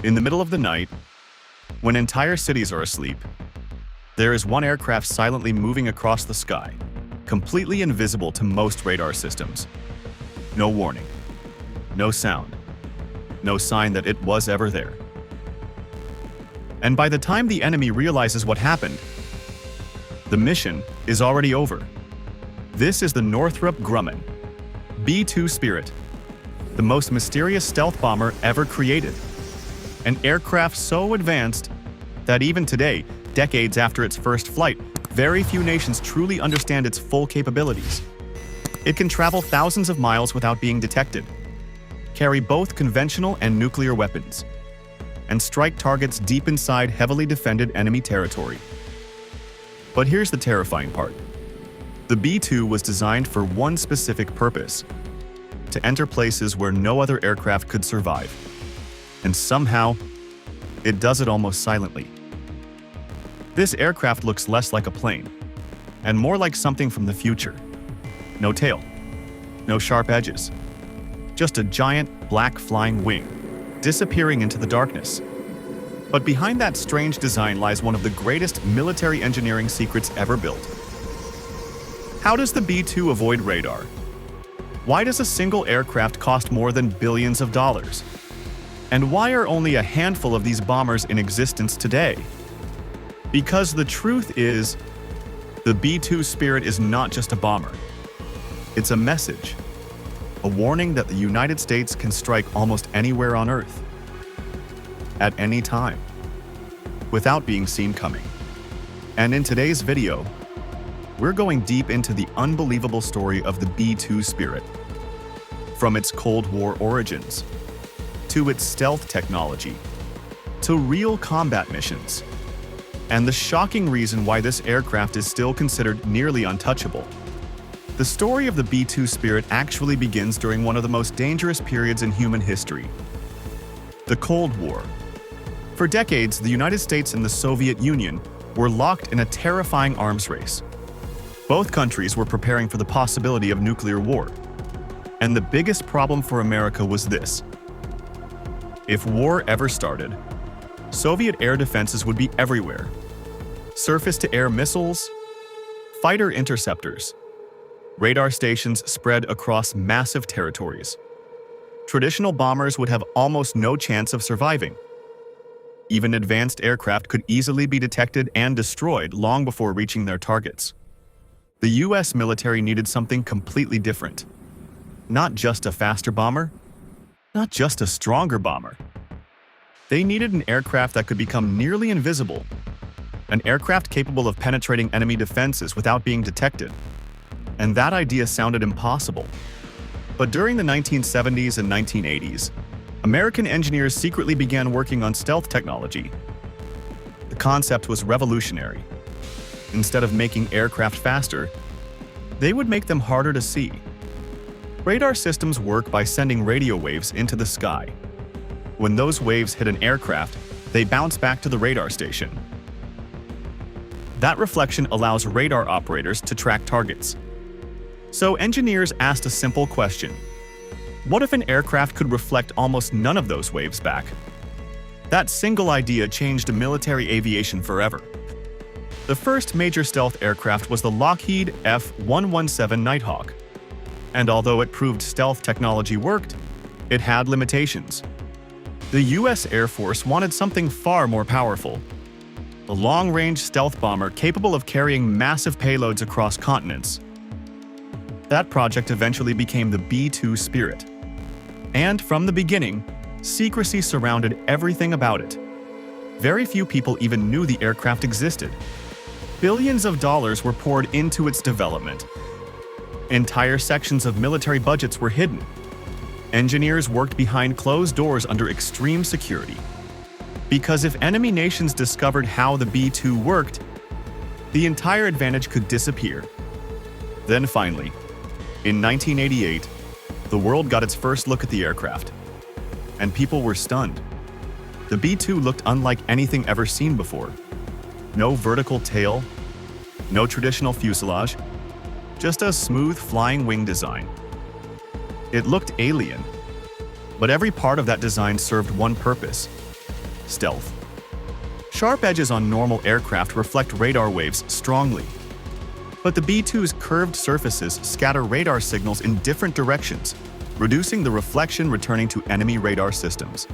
In the middle of the night, when entire cities are asleep, there is one aircraft silently moving across the sky, completely invisible to most radar systems. No warning, no sound, no sign that it was ever there. And by the time the enemy realizes what happened, the mission is already over. This is the Northrop Grumman B-2 Spirit, the most mysterious stealth bomber ever created. An aircraft so advanced that even today, decades after its first flight, very few nations truly understand its full capabilities. It can travel thousands of miles without being detected, carry both conventional and nuclear weapons, and strike targets deep inside heavily defended enemy territory. But here's the terrifying part. The B-2 was designed for one specific purpose: to enter places where no other aircraft could survive. And somehow, it does it almost silently. This aircraft looks less like a plane, and more like something from the future. No tail, no sharp edges, just a giant black flying wing, disappearing into the darkness. But behind that strange design lies one of the greatest military engineering secrets ever built. How does the B-2 avoid radar? Why does a single aircraft cost more than billions of dollars? And why are only a handful of these bombers in existence today? Because the truth is, the B-2 Spirit is not just a bomber. It's a message, a warning that the United States can strike almost anywhere on Earth, at any time, without being seen coming. And in today's video, we're going deep into the unbelievable story of the B-2 Spirit, from its Cold War origins, to its stealth technology, to real combat missions, and the shocking reason why this aircraft is still considered nearly untouchable. The story of the B-2 Spirit actually begins during one of the most dangerous periods in human history: the Cold War. For decades, the United States and the Soviet Union were locked in a terrifying arms race. Both countries were preparing for the possibility of nuclear war. And the biggest problem for America was this: if war ever started, Soviet air defenses would be everywhere. Surface-to-air missiles, fighter interceptors, radar stations spread across massive territories. Traditional bombers would have almost no chance of surviving. Even advanced aircraft could easily be detected and destroyed long before reaching their targets. The US military needed something completely different. Not just a faster bomber, not just a stronger bomber. They needed an aircraft that could become nearly invisible, an aircraft capable of penetrating enemy defenses without being detected. And that idea sounded impossible. But during the 1970s and 1980s, American engineers secretly began working on stealth technology. The concept was revolutionary. Instead of making aircraft faster, they would make them harder to see. Radar systems work by sending radio waves into the sky. When those waves hit an aircraft, they bounce back to the radar station. That reflection allows radar operators to track targets. So engineers asked a simple question: what if an aircraft could reflect almost none of those waves back? That single idea changed military aviation forever. The first major stealth aircraft was the Lockheed F-117 Nighthawk. And although it proved stealth technology worked, it had limitations. The US Air Force wanted something far more powerful: a long-range stealth bomber capable of carrying massive payloads across continents. That project eventually became the B-2 Spirit. And from the beginning, secrecy surrounded everything about it. Very few people even knew the aircraft existed. Billions of dollars were poured into its development. Entire sections of military budgets were hidden. Engineers worked behind closed doors under extreme security. Because if enemy nations discovered how the B-2 worked, the entire advantage could disappear. Then finally, in 1988, the world got its first look at the aircraft. And people were stunned. The B-2 looked unlike anything ever seen before. No vertical tail, no traditional fuselage, just a smooth flying wing design. It looked alien, but every part of that design served one purpose: Stealth. Sharp edges on normal aircraft reflect radar waves strongly. But the B-2's curved surfaces scatter radar signals in different directions, reducing the reflection returning to enemy radar systems.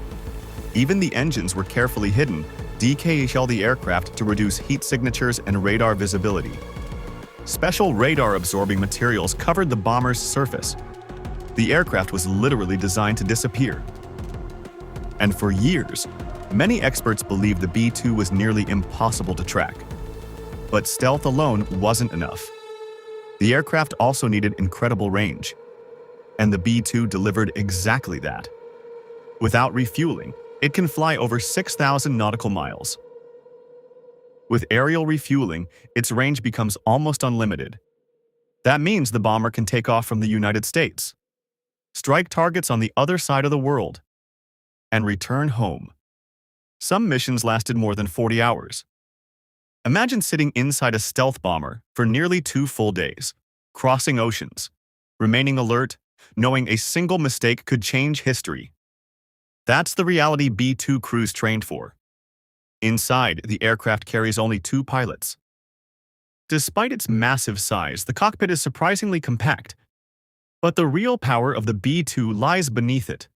Even the engines were carefully hidden, decaying the aircraft to reduce heat signatures and radar visibility. Special radar-absorbing materials covered the bomber's surface. The aircraft was literally designed to disappear. And for years, many experts believed the B-2 was nearly impossible to track. But stealth alone wasn't enough. The aircraft also needed incredible range. And the B-2 delivered exactly that. Without refueling, it can fly over 6,000 nautical miles. With aerial refueling, its range becomes almost unlimited. That means the bomber can take off from the United States, strike targets on the other side of the world, and return home. Some missions lasted more than 40 hours. Imagine sitting inside a stealth bomber for nearly 2 full days, crossing oceans, remaining alert, knowing a single mistake could change history. That's the reality B-2 crews trained for. Inside, the aircraft carries only 2 pilots. Despite its massive size, the cockpit is surprisingly compact. But the real power of the B-2 lies beneath it.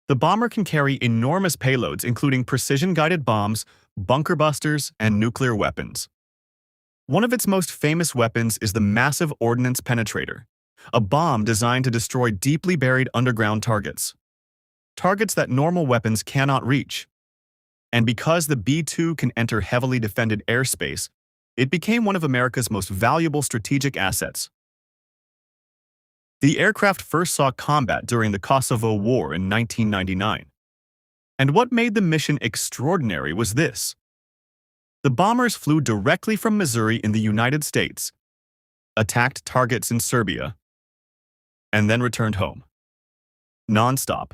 The bomber can carry enormous payloads including precision-guided bombs, bunker busters, and nuclear weapons. One of its most famous weapons is the massive ordnance penetrator, a bomb designed to destroy deeply buried underground targets that normal weapons cannot reach. And because the B-2 can enter heavily defended airspace, it became one of America's most valuable strategic assets. The aircraft first saw combat during the Kosovo War in 1999. And what made the mission extraordinary was this. The bombers flew directly from Missouri in the United States, attacked targets in Serbia, and then returned home. Non-stop.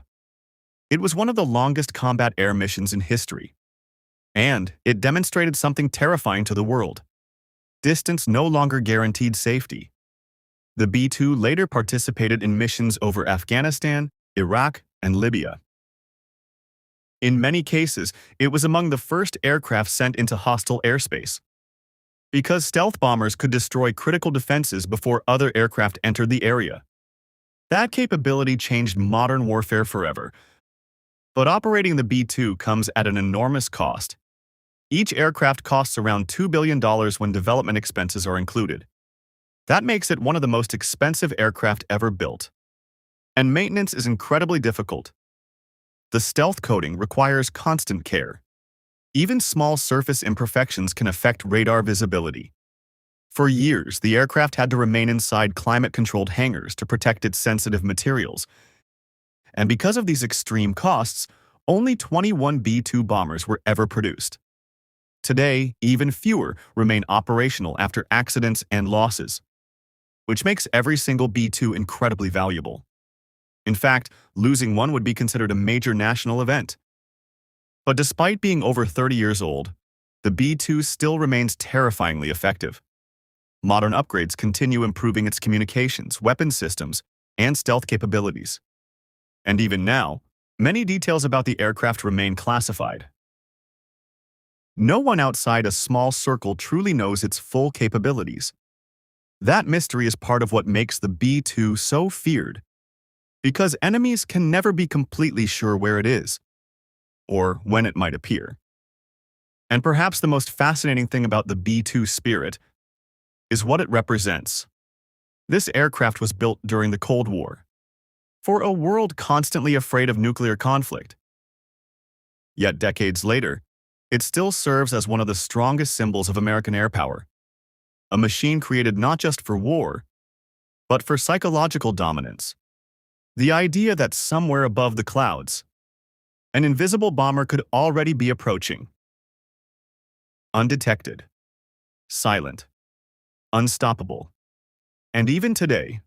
It was one of the longest combat air missions in history. And it demonstrated something terrifying to the world. Distance no longer guaranteed safety. The B-2 later participated in missions over Afghanistan, Iraq, and Libya. In many cases, it was among the first aircraft sent into hostile airspace. Because stealth bombers could destroy critical defenses before other aircraft entered the area. That capability changed modern warfare forever. But operating the B-2 comes at an enormous cost. Each aircraft costs around $2 billion when development expenses are included. That makes it one of the most expensive aircraft ever built. And maintenance is incredibly difficult. The stealth coating requires constant care. Even small surface imperfections can affect radar visibility. For years, the aircraft had to remain inside climate-controlled hangars to protect its sensitive materials. And because of these extreme costs, only 21 B-2 bombers were ever produced. Today, even fewer remain operational after accidents and losses, which makes every single B-2 incredibly valuable. In fact, losing one would be considered a major national event. But despite being over 30 years old, the B-2 still remains terrifyingly effective. Modern upgrades continue improving its communications, weapon systems, and stealth capabilities. And even now, many details about the aircraft remain classified. No one outside a small circle truly knows its full capabilities. That mystery is part of what makes the B-2 so feared, because enemies can never be completely sure where it is, or when it might appear. And perhaps the most fascinating thing about the B-2 Spirit is what it represents. This aircraft was built during the Cold War, for a world constantly afraid of nuclear conflict. Yet decades later, it still serves as one of the strongest symbols of American air power. A machine created not just for war, but for psychological dominance. The idea that somewhere above the clouds, an invisible bomber could already be approaching. Undetected, silent, unstoppable. And even today,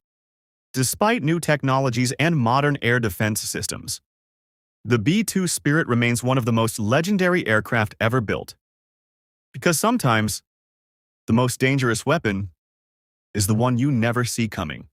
despite new technologies and modern air defense systems, the B-2 Spirit remains one of the most legendary aircraft ever built. Because sometimes, the most dangerous weapon is the one you never see coming.